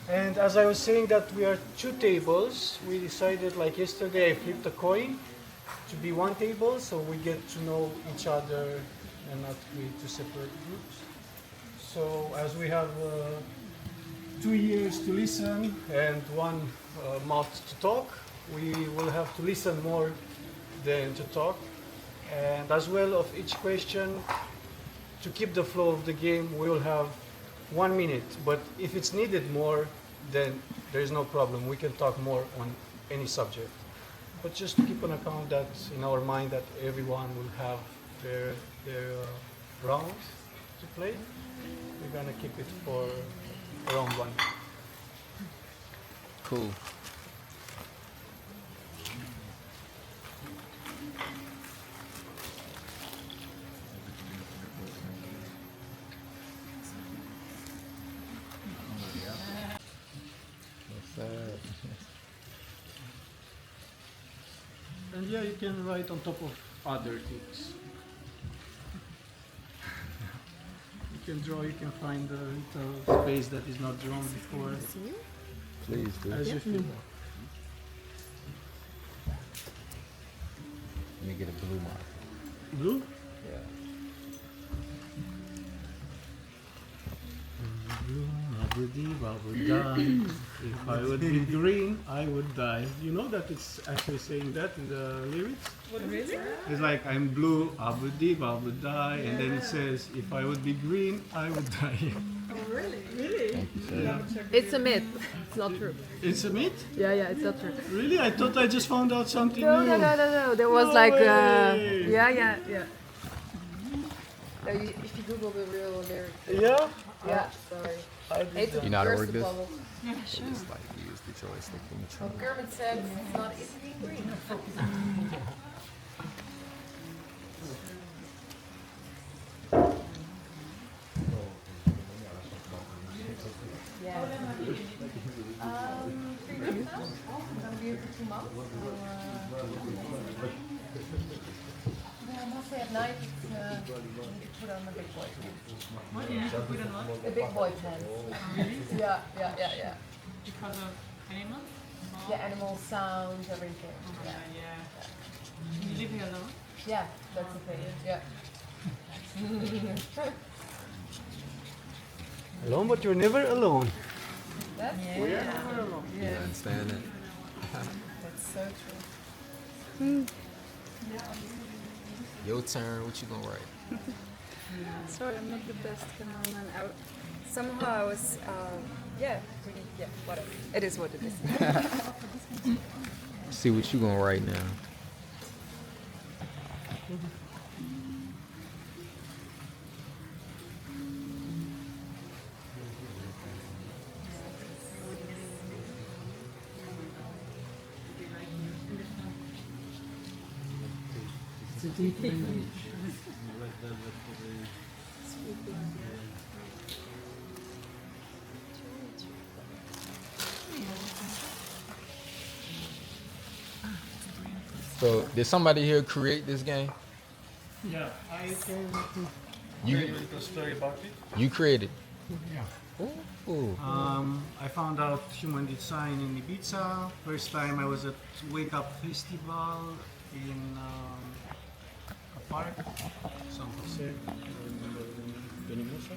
And as I was saying that we are two tables, we decided like yesterday I flipped a coin to be one table so we get to know each other and not create two separate groups. So as we have 2 years to listen and one mouth to talk, we will have to listen more than to talk. And as well of each question, to keep the flow of the game, we will have 1 minute. But if it's needed more, then there is no problem. We can talk more on any subject. But just to keep on account that in our mind that everyone will have their rounds to play, we're gonna keep it for around 1 minute. Cool. And yeah, you can write on top of other things. You can draw, you can find the little space that is not drawn before. Please do. As you feel. Let me get a blue mark. Blue? Yeah. I would die. If I would be green, I would die. You know that it's actually saying that in the lyrics? Really? It's like, I'm blue, I would die, and then it says, if I would be green, I would die. Oh, really? Really? Thank you, sir. It's a myth. It's not true. It's a myth? Yeah, it's not true. Really? I thought I just found out something No. new. There was No like, way. yeah. If you Google the real lyrics. Yeah? Yeah, sorry. I did Hate to that. You know how to burst work the this? bubble. Just like use the joystick in the Well, Kermit said it's not easy being green. Yeah. 3 months now? I'm gonna be here for 2 months. Mostly at night, it's, you need to put on the big boy pants. What do you have to put on what? The big boy pants. Really? Yeah. Because of animals? Oh. Yeah, animal sounds, everything. Oh my Yeah. god, yeah. You live here alone? Yeah, that's the thing. Yeah. Alone, but you're never alone. That's You understand it? That's so true. Your turn. What you gonna write? Sorry, I'm not the best cameraman. Somehow I was, whatever. It is what it is. See what you gonna write now. It's a deep language. So, did somebody here create this game? Yeah, I can You tell you a little story about it. you created. Yeah. Ooh. I found out human design in Ibiza. First time I was at Wake Up Festival in a park, San Jose, Benimosa.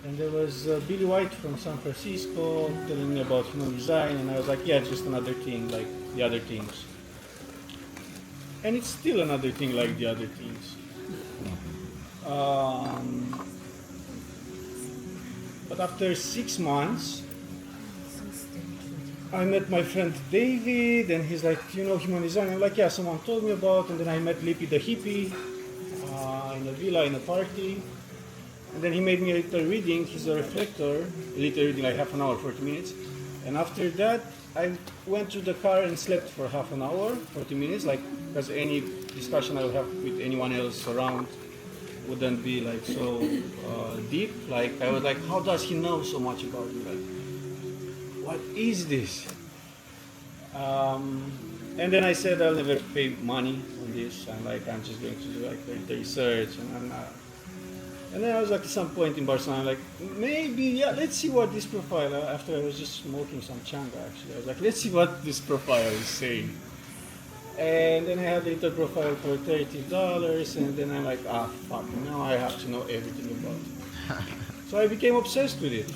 And there was Billy White from San Francisco telling me about human design, and I was like, yeah, it's just another thing like the other things. And it's still another thing like the other things. But after 6 months, I met my friend David, and he's like, you know human design? I'm like, yeah, someone told me about, and then I met Lippy the hippie in a villa, in a party. And then he made me a little reading. He's a reflector, a little reading, like half an hour, 40 minutes. And after that, I went to the car and slept for half an hour, 40 minutes, like, because any discussion I'll have with anyone else around wouldn't be like so deep. Like, I was like, how does he know so much about me? Like, what is this? And then I said I'll never pay money on this. I'm just going to do like the research, and I'm not. And then I was like at some point in Barcelona, like maybe let's see what this profile. After I was just smoking some changa, actually, I was like, let's see what this profile is saying. And then I had a little profile for $30, and then I'm like, fuck, now I have to know everything about it. So I became obsessed with it.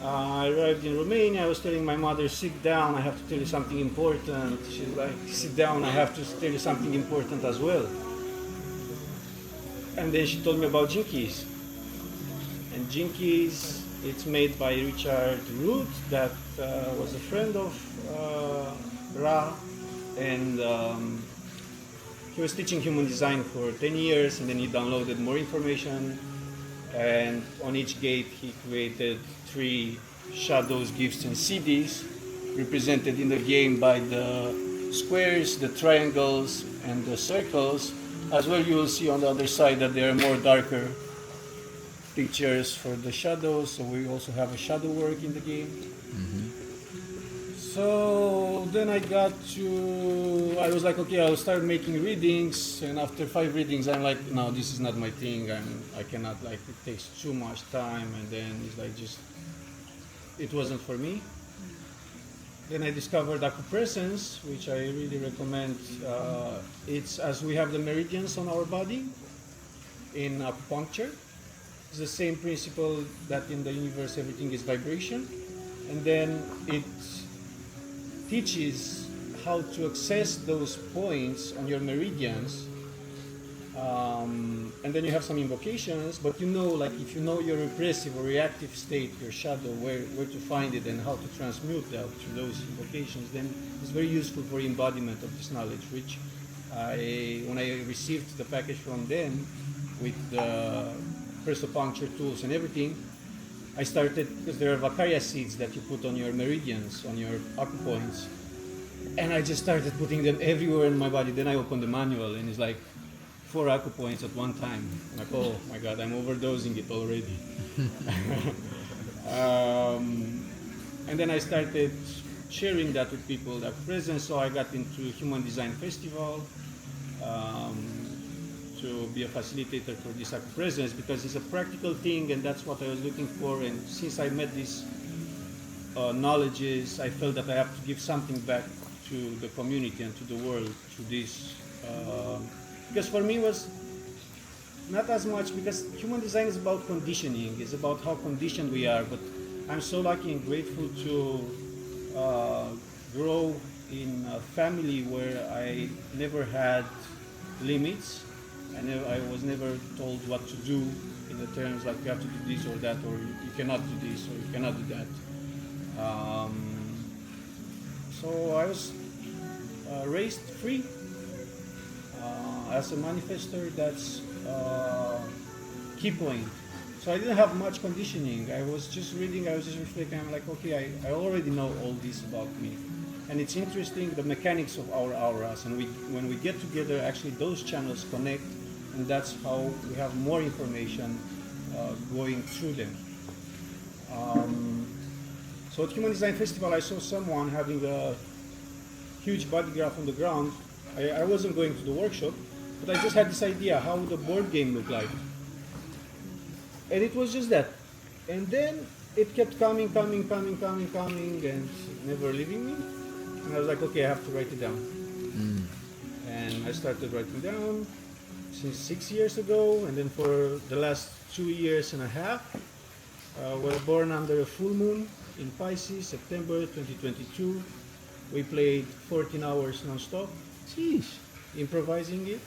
I arrived in Romania. I was telling my mother, sit down, I have to tell you something important. She's like, sit down, I have to tell you something important as well. And then she told me about Jinkies. And Jinkies, it's made by Richard Root, that was a friend of R.A.V.E. And he was teaching human design for 10 years, and then he downloaded more information. And on each gate, he created 3 shadows, gifts, and CDs, represented in the game by the squares, the triangles, and the circles. As well, you will see on the other side that there are more darker pictures for the shadows, so we also have a shadow work in the game. So then I was like, okay, I'll start making readings, and after 5 readings, I'm like, no, this is not my thing. I cannot, like, it takes too much time, and then it's like it wasn't for me. Then I discovered acuprescence, which I really recommend. It's as we have the meridians on our body in acupuncture. It's the same principle that in the universe everything is vibration, and then it teaches how to access those points on your meridians, and then you have some invocations, but like if you know your repressive or reactive state, your shadow, where to find it and how to transmute that through those invocations, then it's very useful for embodiment of this knowledge, which when I received the package from them with the first acupuncture tools and everything, I started, because there are Vacaria seeds that you put on your meridians, on your acupoints, and I just started putting them everywhere in my body. Then I opened the manual, and it's like 4 acupoints at one time. I'm like, oh my god, I'm overdosing it already. And then I started sharing that with people, that presence. So I got into Human Design Festival to be a facilitator for this presence, because it's a practical thing, and that's what I was looking for. And since I met these knowledges, I felt that I have to give something back to the community and to the world through this. Because for me it was not as much, because human design is about conditioning, it's about how conditioned we are, but I'm so lucky and grateful to grow in a family where I never had limits. I was never told what to do in the terms like you have to do this or that, or you cannot do this or you cannot do that. So I was raised free. As a manifestor, that's key point. So I didn't have much conditioning. I was just reading, I was just reflecting. I'm like, okay, I already know all this about me. And it's interesting, the mechanics of our auras. And when we get together, actually those channels connect, and that's how we have more information going through them. So at Human Design Festival, I saw someone having a huge body graph on the ground. I wasn't going to the workshop, but I just had this idea, how would a board game look like? And it was just that. And then it kept coming, and never leaving me. And I was like, okay, I have to write it down. And I started writing down since 6 years ago, and then for the last 2.5 years, we're born under a full moon in Pisces, September 2022. We played 14 hours non-stop. Sheesh. Improvising it.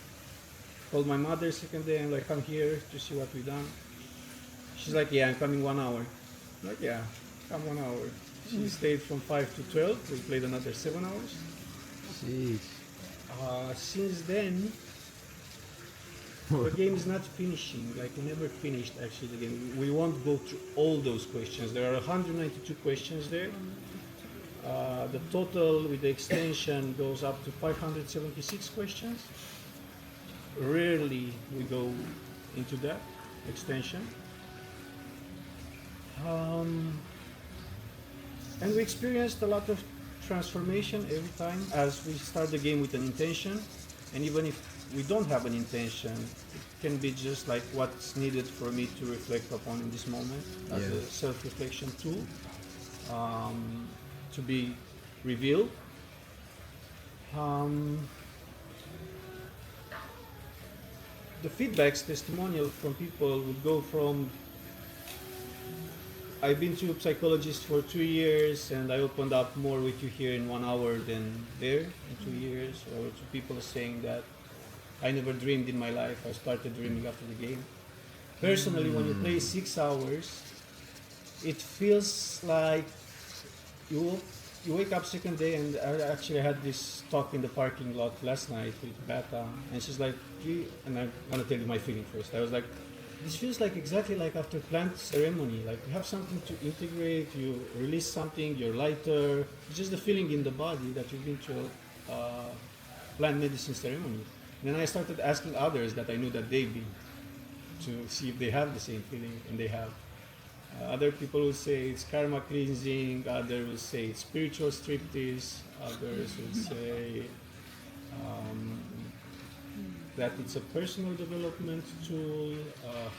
Called my mother second day. I'm like, come here to see what we've done. She's like, yeah, I'm coming 1 hour. I'm like, yeah, come 1 hour. She stayed from 5 to 12. We played another 7 hours. Sheesh. Since then, the game is not finishing. Like, we never finished actually the game. We won't go through all those questions. There are 192 questions there. The total with the extension goes up to 576 questions. Rarely we go into that extension. And we experienced a lot of transformation every time as we start the game with an intention. And even if we don't have an intention. It can be just like what's needed for me to reflect upon in this moment as Yeah. a self-reflection tool, to be revealed. Um, the feedbacks, testimonial from people would go from I've been to a psychologist for 2 years and I opened up more with you here in 1 hour than there in 2 years, or to people saying that I never dreamed in my life, I started dreaming after the game. Personally, when you play 6 hours, it feels like you you wake up second day, and I actually had this talk in the parking lot last night with Beta, and she's like, and I'm gonna tell you my feeling first. I was like, this feels like exactly like after plant ceremony. Like you have something to integrate, you release something, you're lighter. It's just the feeling in the body that you've been to a plant medicine ceremony. And then I started asking others that I knew that they've been, to see if they have the same feeling, and they have. Other people will say it's karma cleansing, others will say it's spiritual striptease, others will say that it's a personal development tool,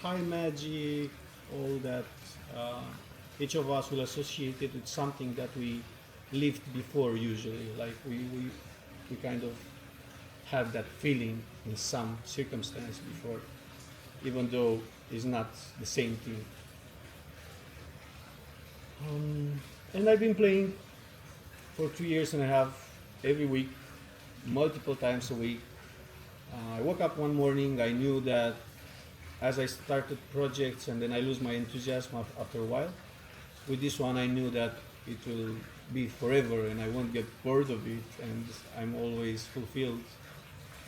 high magic, all that. Each of us will associate it with something that we lived before usually, like we kind of have that feeling in some circumstance before, even though it's not the same thing. And I've been playing for 2 years and a half, every week, multiple times a week. I woke up one morning, I knew that as I started projects and then I lose my enthusiasm after a while, with this one I knew that it will be forever and I won't get bored of it, and I'm always fulfilled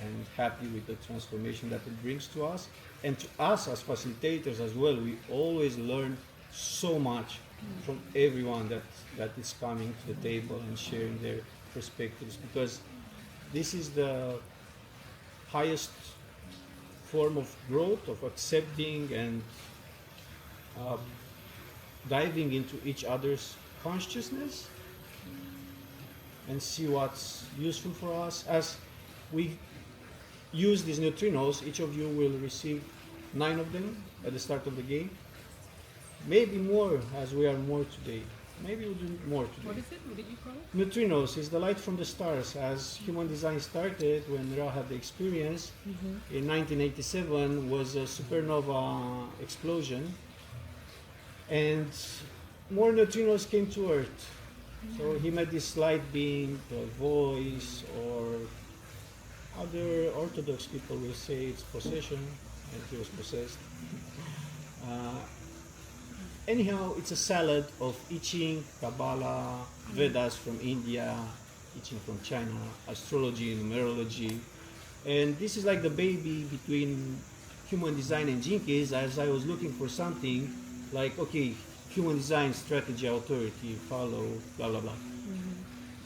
and happy with the transformation that it brings to us. And to us as facilitators as well, we always learn so much from everyone that is coming to the table and sharing their perspectives, because this is the highest form of growth, of accepting and diving into each other's consciousness and see what's useful for us. As we use these neutrinos, each of you will receive 9 of them at the start of the game. Maybe more as we are more today. Maybe we'll do more today. What is it? What did you call it? Neutrinos is the light from the stars. As human design started, when Ra had the experience, in 1987 was a supernova explosion, and more neutrinos came to Earth. So he met this light being, the voice, or other Orthodox people will say it's possession, and he was possessed. Anyhow, it's a salad of I Ching, Kabbalah, Vedas from India, I Ching from China, astrology, numerology. And this is like the baby between human design and Jinkies, as I was looking for something like, okay, human design, strategy, authority, follow, blah, blah, blah.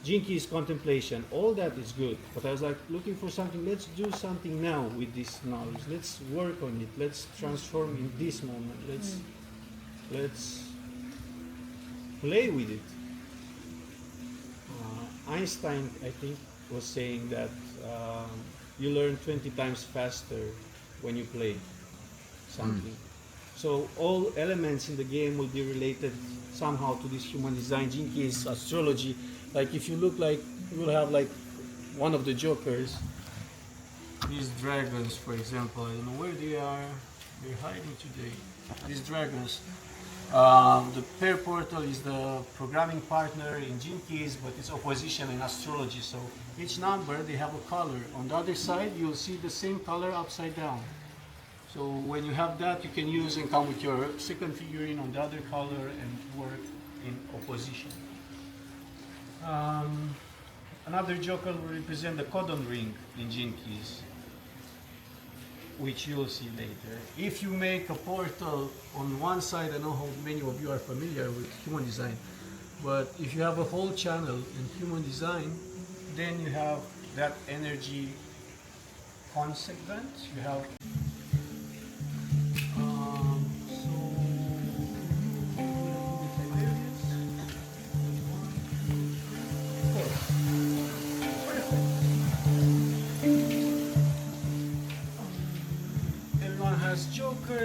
Jinky is contemplation, all that is good. But I was like looking for something, let's do something now with this knowledge. Let's work on it, let's transform in this moment. Let's play with it. Einstein, I think, was saying that you learn 20 times faster when you play something. So all elements in the game will be related somehow to this human design. Jinky is astrology. Like if you look like, you will have like one of the jokers. These dragons, for example, I don't know where they are. They're hiding today. These dragons. The pair portal is the programming partner in Jinkies, but it's opposition in astrology. So each number, they have a color. On the other side, you'll see the same color upside down. So when you have that, you can use and come with your second figurine on the other color and work in opposition. Another joker will represent the codon ring in Jinkies, which you'll see later. If you make a portal on one side, I know how many of you are familiar with human design, but if you have a whole channel in human design, then you have that energy consequent. You have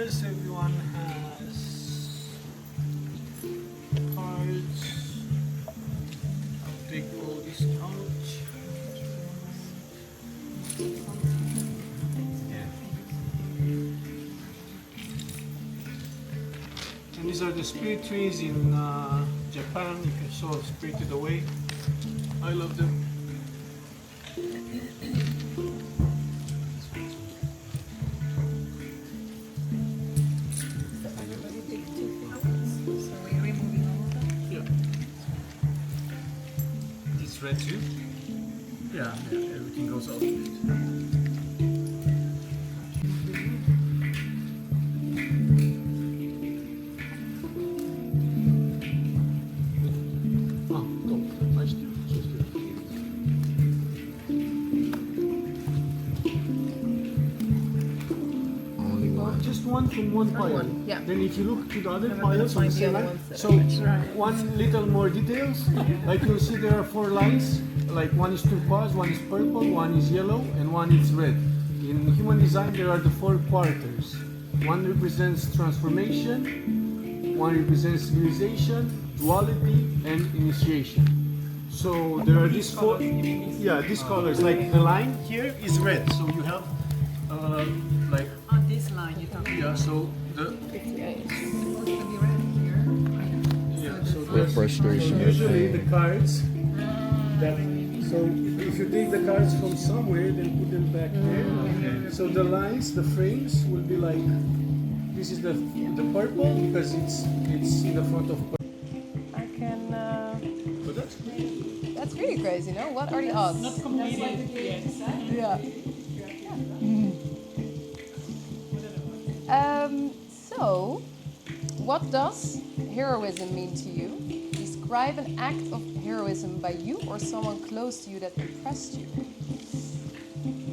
colors. Everyone has cards. I'll take all this out. Yeah. And these are the spirit trees in Japan. You can saw Spirited Away. I love them. So we're removing all of them. Yeah. This red too? Yeah, everything goes out of it. Ah, top. Nice too. Only one. Just one from one pile. one, yeah. Then if you look to the other Then we're gonna piles on the find the same other line, ones that so are matching. one little more details. Like you'll see there are 4 lines. Like one is turquoise, one is purple, one is yellow, and one is red. In human design, there are the 4 quarters. One represents transformation, one represents civilization, duality, and initiation. So there are these 4. Yeah, these colors. Like the line here is red. So you have like. On this line you're talking Yeah, so the 58. It's supposed to be red here. yeah, so The there's frustration. usually the cards that so if you take the cards from somewhere then put them back there. So the lines, the frames will be like this is the purple because it's in the front of purple. I can. But that's good. That's really crazy, no? What are the odds? not completed yet. Yeah. So, what does heroism mean to you? Describe an act of heroism by you or someone close to you that impressed you.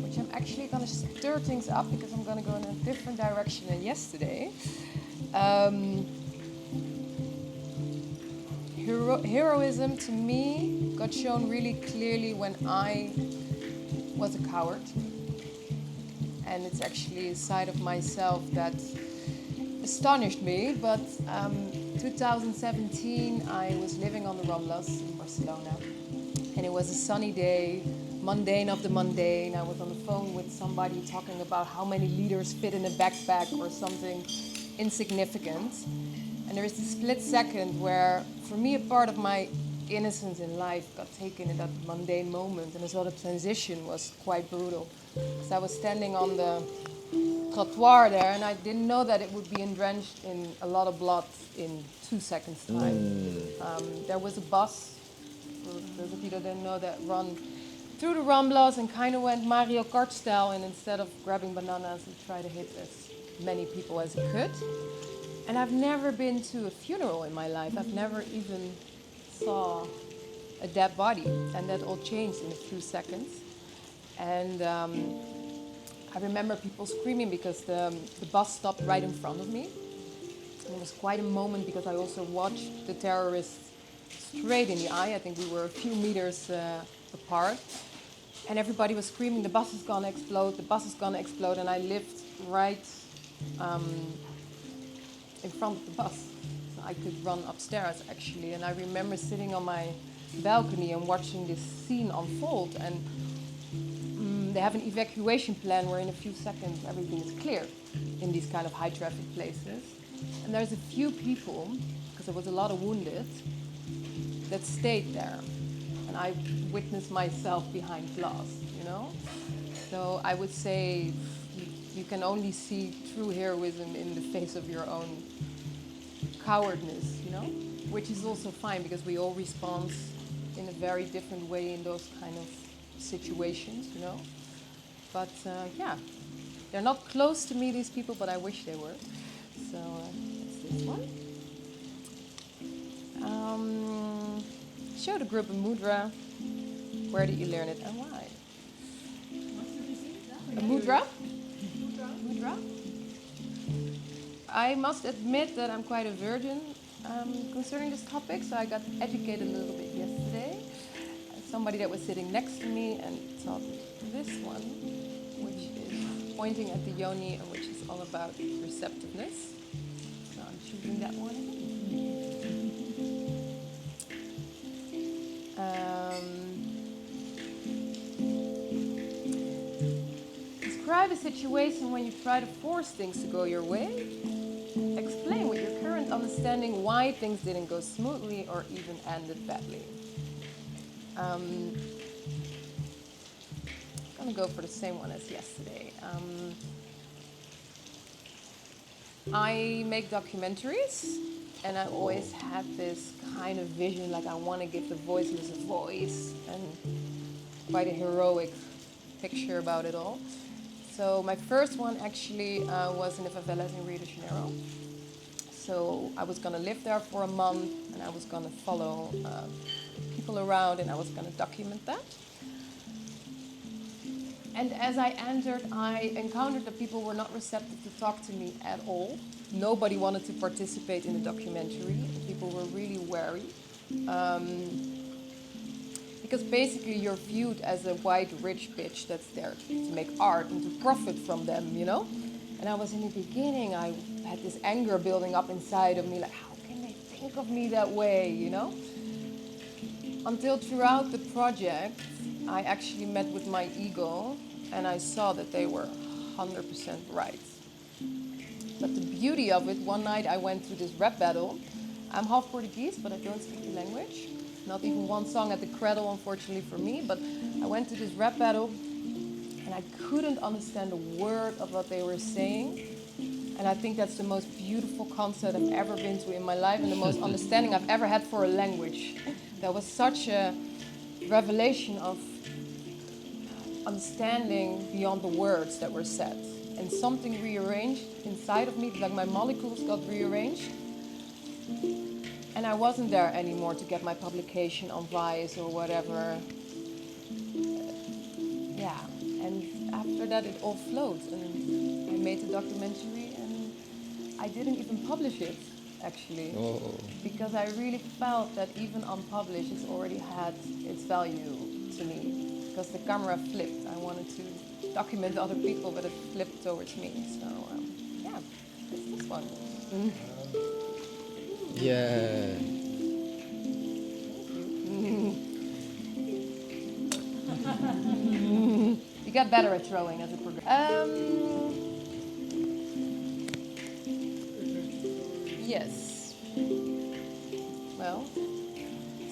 Which I'm actually going to stir things up because I'm going to go in a different direction than yesterday. Heroism to me got shown really clearly when I was a coward. And it's actually a side of myself that astonished me. But 2017, I was living on the Ramblas in Barcelona. And it was a sunny day, mundane of the mundane. I was on the phone with somebody talking about how many liters fit in a backpack or something insignificant. And there is this split second where, for me, a part of my innocence in life got taken in that mundane moment. And I saw the transition was quite brutal. Because I was standing on the trottoir there and I didn't know that it would be drenched in a lot of blood in 2 seconds time. There was a bus, for those of you that didn't know, that run through the Ramblas and kind of went Mario Kart style, and instead of grabbing bananas he tried to hit as many people as he could. And I've never been to a funeral in my life. I've never even saw a dead body, and that all changed in a few seconds. And I remember people screaming because the bus stopped right in front of me. And it was quite a moment because I also watched the terrorists straight in the eye. I think we were a few meters apart. And everybody was screaming, the bus is gonna explode, the bus is gonna explode. And I lived right in front of the bus. So I could run upstairs actually. And I remember sitting on my balcony and watching this scene unfold. And they have an evacuation plan where in a few seconds everything is clear in these kind of high traffic places. And there's a few people, because there was a lot of wounded, that stayed there. And I witnessed myself behind glass, you know? So I would say you can only see true heroism in the face of your own cowardness, you know? Which is also fine because we all respond in a very different way in those kind of situations, you know? But yeah, they're not close to me, these people, but I wish they were. So that's this one. Show the group a mudra. Where did you learn it and why? A mudra? Mudra? I must admit that I'm quite a virgin concerning this topic, so I got educated a little bit yesterday. Somebody that was sitting next to me and taught this one, which is pointing at the yoni and which is all about receptiveness. So I'm choosing that one. Describe a situation when you try to force things to go your way. Explain with your current understanding why things didn't go smoothly or even ended badly. I'm gonna go for the same one as yesterday. I make documentaries, and I always had this kind of vision, like I want to give the voiceless a voice, and quite a heroic picture about it all. So my first one actually was in the favelas in Rio de Janeiro. So I was gonna live there for a month, and I was gonna follow people around, and I was gonna document that. And as I entered, I encountered that people were not receptive to talk to me at all. Nobody wanted to participate in the documentary. People were really wary. Because basically you're viewed as a white rich bitch that's there to make art and to profit from them, you know? And I was in the beginning, I had this anger building up inside of me, like, how can they think of me that way, you know? Until throughout the project, I actually met with my ego and I saw that they were 100% right. But the beauty of it, one night I went to this rap battle. I'm half Portuguese, but I don't speak the language. Not even one song at the cradle, unfortunately for me, but I went to this rap battle and I couldn't understand a word of what they were saying. And I think that's the most beautiful concert I've ever been to in my life and the most understanding I've ever had for a language. That was such a revelation of understanding beyond the words that were said. And something rearranged inside of me, like my molecules got rearranged. And I wasn't there anymore to get my publication on Vice or whatever. Yeah, and after that it all flowed. And I made the documentary and I didn't even publish it, actually. Oh. Because I really felt that even unpublished, it's already had its value to me. Because the camera flipped. I wanted to document other people, but it flipped towards me. So, yeah, it's this one. Yeah. You got better at throwing as a progress. Yes. Well,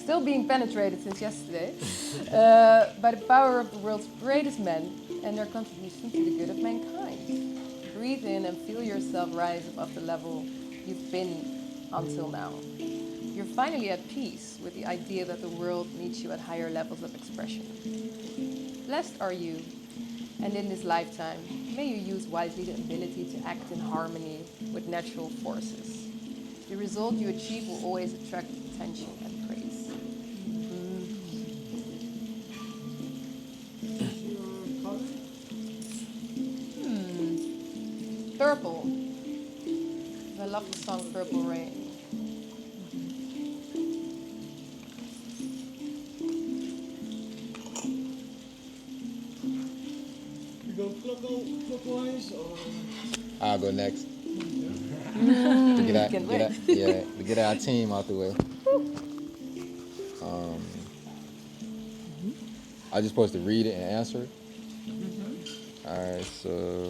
still being penetrated since yesterday by the power of the world's greatest men and their contribution to the good of mankind. Breathe in and feel yourself rise above the level you've been until now. You're finally at peace with the idea that the world needs you at higher levels of expression. Blessed are you, and in this lifetime, may you use wisely the ability to act in harmony with natural forces. The result you achieve will always attract attention and praise. Purple. I love the song Purple Rain. You go clockwise or? I'll go next. To Can't wait. to get our team out the way. I just supposed to read it and answer it. Alright, so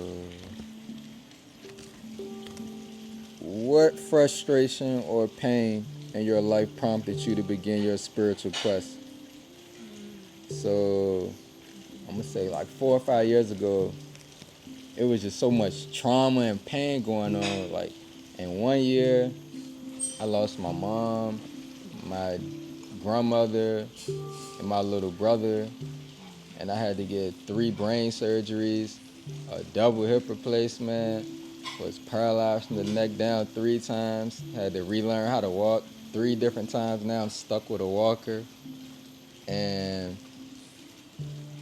what frustration or pain in your life prompted you to begin your spiritual quest? So I'm gonna say like 4 or 5 years ago, it was just so much trauma and pain going on. Like in 1 year, I lost my mom, my grandmother, and my little brother, and I had to get 3 brain surgeries, a double hip replacement, was paralyzed from the neck down 3 times, had to relearn how to walk 3 different times. Now I'm stuck with a walker, and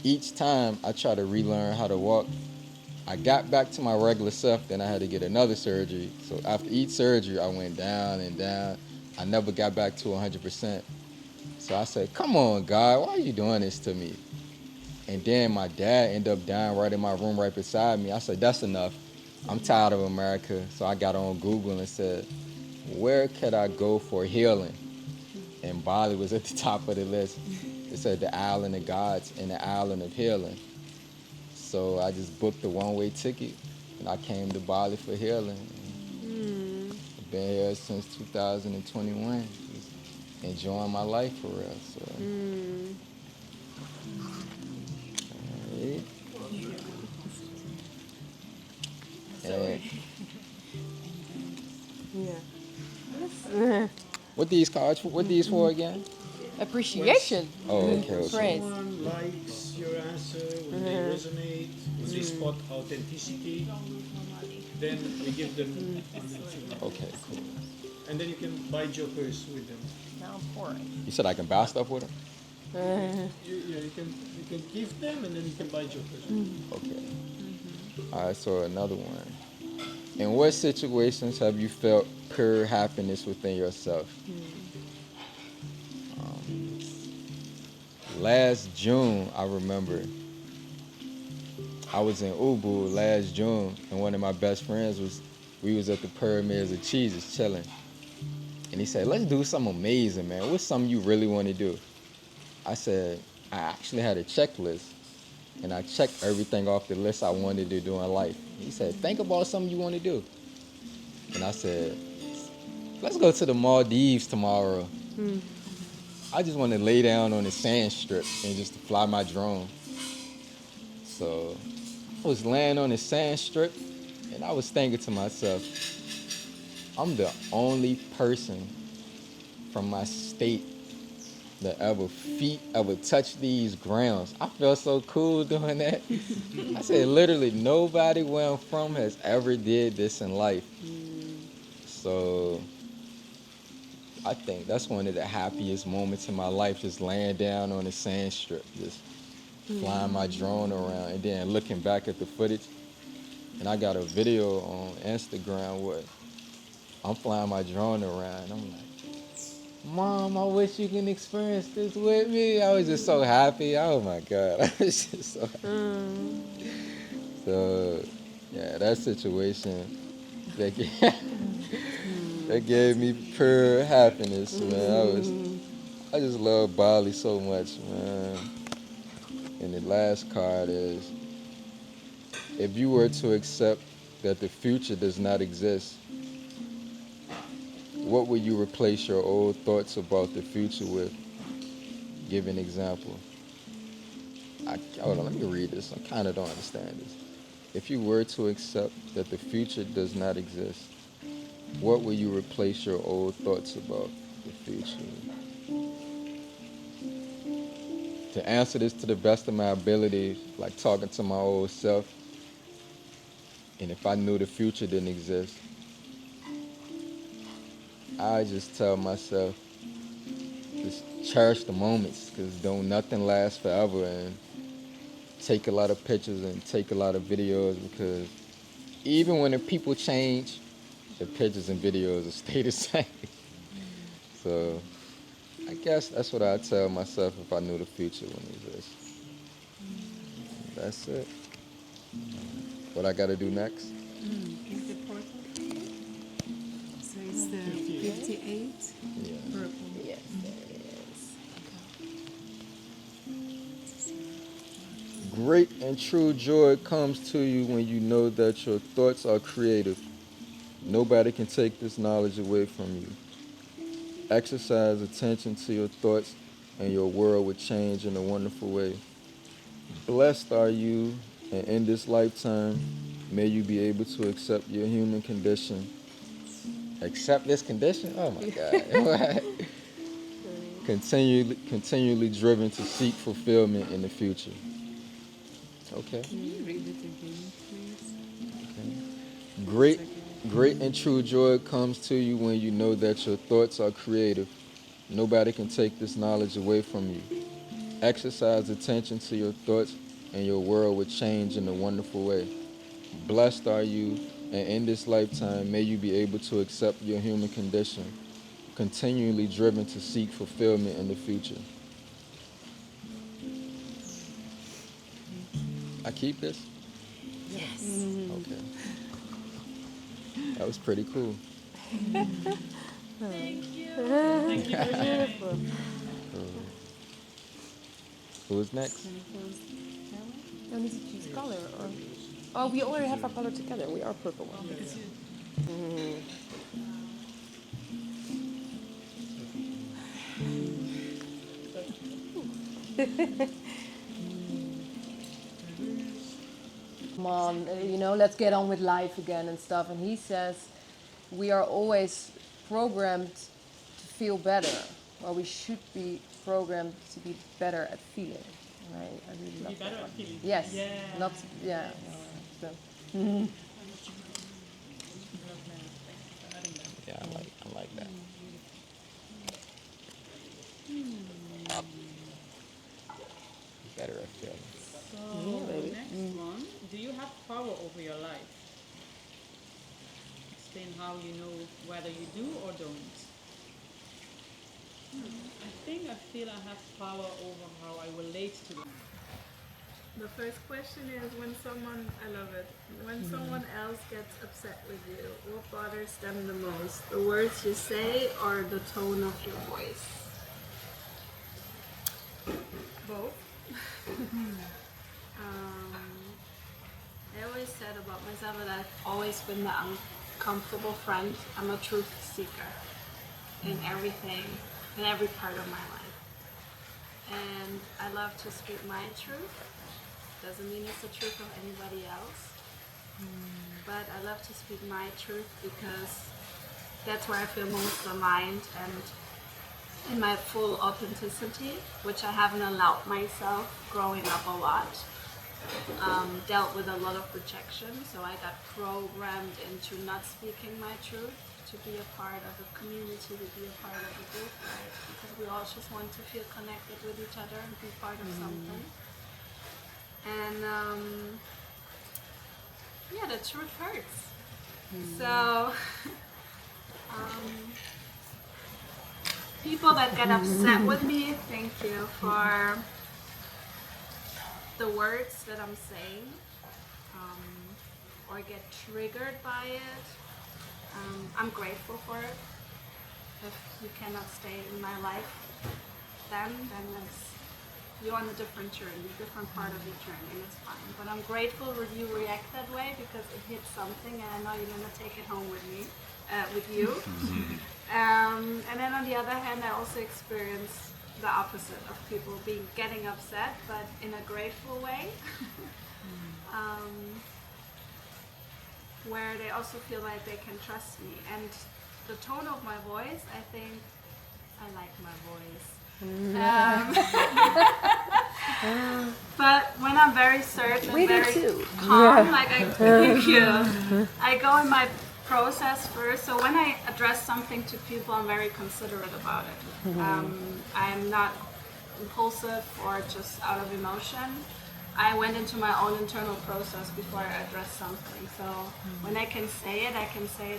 each time I try to relearn how to walk, I got back to my regular self, then I had to get another surgery. So after each surgery, I went down and down. I never got back to 100%. So I said, come on, God, why are you doing this to me? And then my dad ended up dying right in my room right beside me. I said, that's enough. I'm tired of America, so I got on Google and said, where could I go for healing? And Bali was at the top of the list. It said the island of gods and the island of healing. So I just booked a one-way ticket, and I came to Bali for healing. I've been here since 2021, just enjoying my life for real. So, yeah. Yeah. What these cards? What these for again? Appreciation. Oh, okay, okay. Praise. Someone likes your answer, when they resonate, when they spot authenticity, then we give them Okay, cool. and then you can buy jokers with them. Now I'm pouring. You said I can buy stuff with them? You can give them and then you can buy jokers. Okay. All right, so another one. In what situations have you felt pure happiness within yourself? Last June, I remember I was in Ubud last June, and one of my best friends we was at the Pyramids of Cheeses chilling. And he said, let's do something amazing, man. What's something you really want to do? I said, I actually had a checklist, and I checked everything off the list I wanted to do in life. He said, think about something you want to do. And I said, let's go to the Maldives tomorrow. I just want to lay down on the sand strip and just fly my drone. So I was laying on the sand strip, and I was thinking to myself, I'm the only person from my state that ever touched these grounds. I felt so cool doing that. I said, literally, nobody where I'm from has ever did this in life. So I think that's one of the happiest moments in my life, just laying down on the sand strip, just flying my drone around, and then looking back at the footage. And I got a video on Instagram where I'm flying my drone around. I'm like, Mom, I wish you can experience this with me. I was just so happy. Oh my God. I was just so happy. So, yeah, that situation, that gave, that gave me pure happiness, man. I just love Bali so much, man. And the last card is, if you were to accept that the future does not exist, what would you replace your old thoughts about the future with? Give an example. Hold on, let me read this. I kind of don't understand this. If you were to accept that the future does not exist, what will you replace your old thoughts about the future? To answer this to the best of my ability, like talking to my old self, and if I knew the future didn't exist, I just tell myself, just cherish the moments, because don't nothing last forever, and take a lot of pictures and take a lot of videos, because even when the people change, the pictures and videos will stay the same. So I guess that's what I tell myself if I knew the future wouldn't exist. That's it. What I gotta do next? Is the portal? So it's the 58 Yeah. purple. Yes, there is. Great and true joy comes to you when you know that your thoughts are creative. Nobody can take this knowledge away from you. Exercise attention to your thoughts, and your world will change in a wonderful way. Blessed are you, and in this lifetime, may you be able to accept your human condition. Accept this condition? Oh my God. Continually driven to seek fulfillment in the future. Okay. Can you read it again, please? Great, Second. great and true joy comes to you when you know that your thoughts are creative. Nobody can take this knowledge away from you. Exercise attention to your thoughts, and your world will change in a wonderful way. Blessed are you, and in this lifetime, may you be able to accept your human condition, continually driven to seek fulfillment in the future. I keep this? Yes. Okay. That was pretty cool. Thank you. Thank you for sharing. Who's next? No need to choose color, or oh, we already have our color together. We are purple. Because you Come on, let's get on with life again and stuff. And he says we are always programmed to feel better, or we should be programmed to be better at feeling. Right? I really be love better that at one. feeling. Yes. Yeah. Not yeah. So. Love that. Thank you for adding that. Yeah, I like that. Better at feeling. So, next one. Do you have power over your life? Explain how you know whether you do or don't. I feel I have power over how I relate to them. The first question is I love it, when someone else gets upset with you, what bothers them the most? The words you say or the tone of your voice? Both. I always said about myself that I've always been the uncomfortable friend. I'm a truth seeker in everything, in every part of my life. And I love to speak my truth. Doesn't mean it's the truth of anybody else. But I love to speak my truth because that's where I feel most aligned and in my full authenticity, which I haven't allowed myself growing up a lot. Dealt with a lot of rejection, so I got programmed into not speaking my truth, to be a part of a community, to be a part of a group, right? Because we all just want to feel connected with each other and be part of something. And yeah, the truth hurts. So people that get upset with me, thank you for the words that I'm saying, or get triggered by it. I'm grateful for it. If you cannot stay in my life, then you're on a different journey, a different part of your journey, and it's fine. But I'm grateful that you react that way because it hits something, and I know you're gonna take it home with me, with you. And then on the other hand, I also experience the opposite of people getting upset, but in a grateful way, where they also feel like they can trust me. And the tone of my voice, I think I like my voice. But when I'm very certain, very calm, like thank you. I go in my process first. So when I address something to people, I'm very considerate about it. I'm not impulsive or just out of emotion. I went into my own internal process before I address something. So when I can say it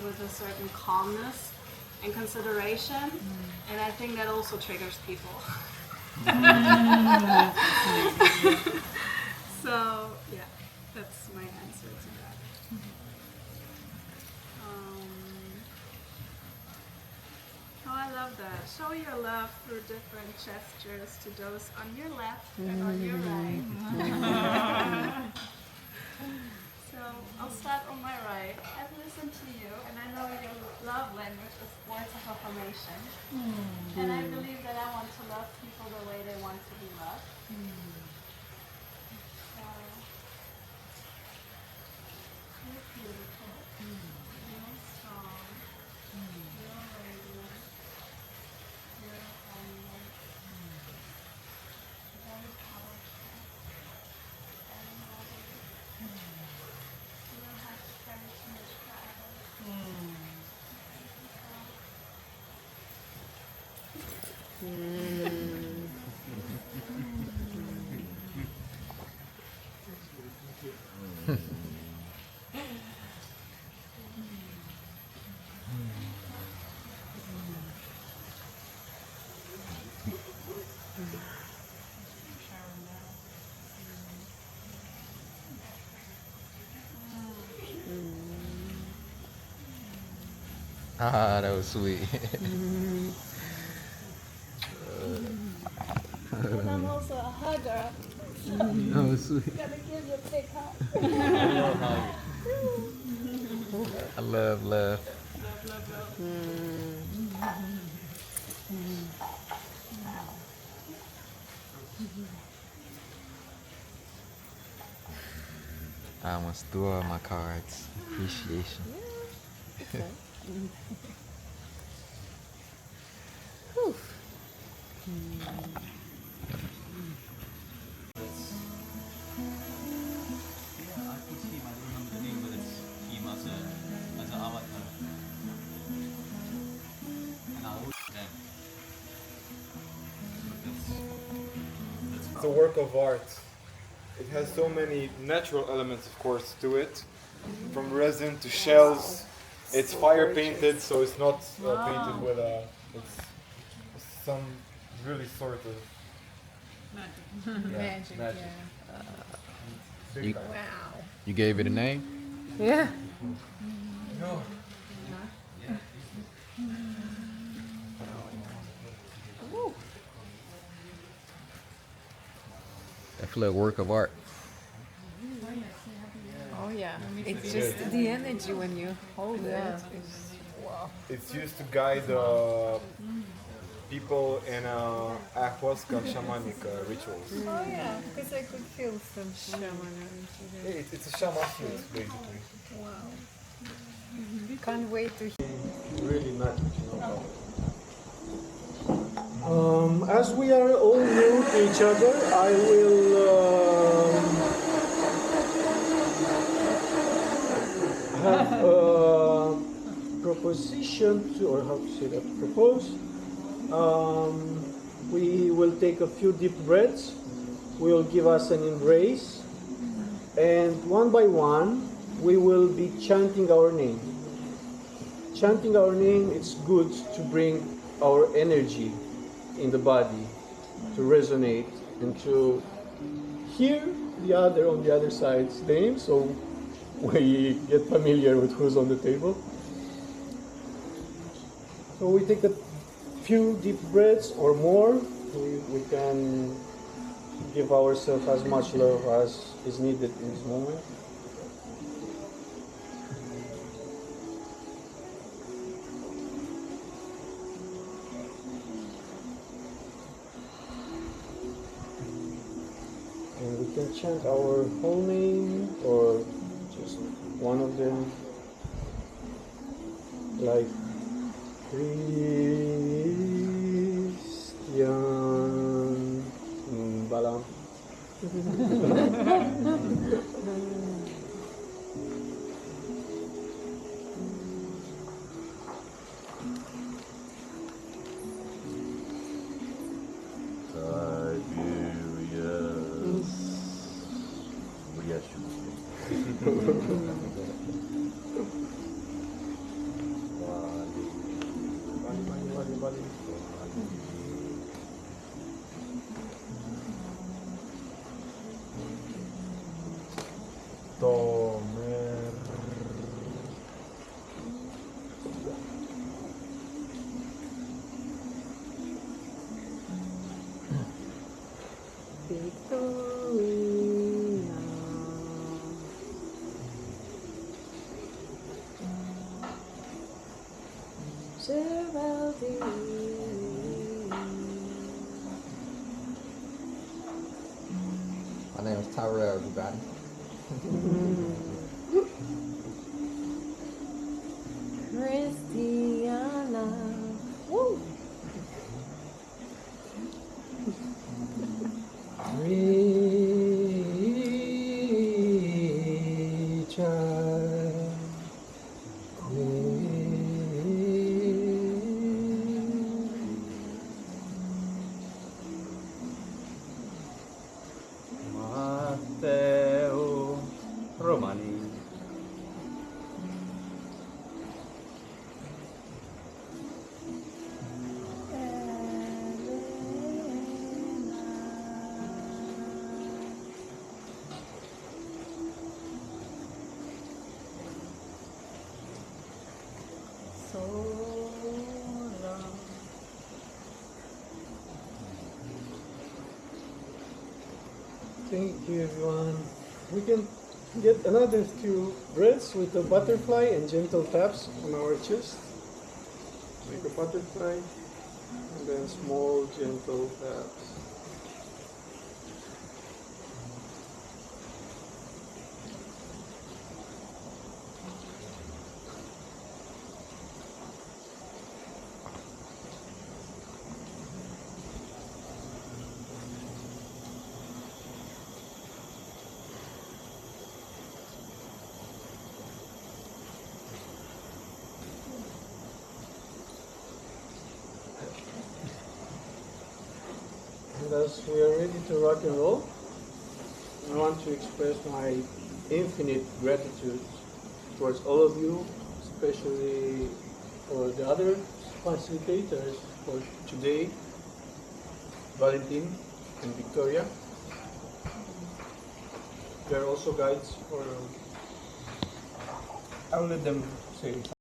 with a certain calmness and consideration, and I think that also triggers people. So yeah, that's my answer to that. Oh, I love that. Show your love through different gestures to those on your left and on your right. So I'll start on my right. I've listened to you, and I know your love language is words of affirmation. And I believe that I want to love people the way they want to be loved. So, you're beautiful. You're strong. You're radiant. You're abundant. Very powerful. Very loving. You don't have to carry too much for others. Ah, that was sweet. And I'm also a hugger. That was sweet. Gotta give you a big hug. I love love. I almost threw all my cards. Appreciation. I put him, I don't remember the name, but it's him as an avatar. And I always them. It's a work of art. It has so many natural elements, of course, to it. From resin to shells. It's fire painted, so it's not painted with a. It's some really sort of Magic, magic. yeah. Big time. Wow. You gave it a name? Yeah. No. That feel like work of art. Oh yeah. It's just the energy when you hold Yeah. it. It's, wow. It's used to guide people in ayahuasca shamanic rituals. Oh yeah, because I could feel some shaman energy there. It's a shaman flute, basically. Wow. Can't wait to hear. Really magic, as we are all new to each other, I will have a proposition to, or how to say that, propose. We will take a few deep breaths. Will give us an embrace, and one by one, we will be chanting our name. Chanting our name, it's good to bring our energy in the body to resonate and to hear the other on the other side's name, so we get familiar with who's on the table. So we take a few deep breaths or more. We can give ourselves as much love as is needed in this moment. And we can chant our whole name or just one of them, like Christian Balam. Tomer. Victoria. My name is Tyrell, everybody. Christiana. Woo! Richard Matteo Romani. Thank you, everyone. We can get another few breaths with a butterfly and gentle taps on our chest. Make a butterfly and then small gentle taps. And as we are ready to rock and roll, I want to express my infinite gratitude towards all of you, especially for the other facilitators for today, Valentin and Victoria. They are also guides for, I'll let them say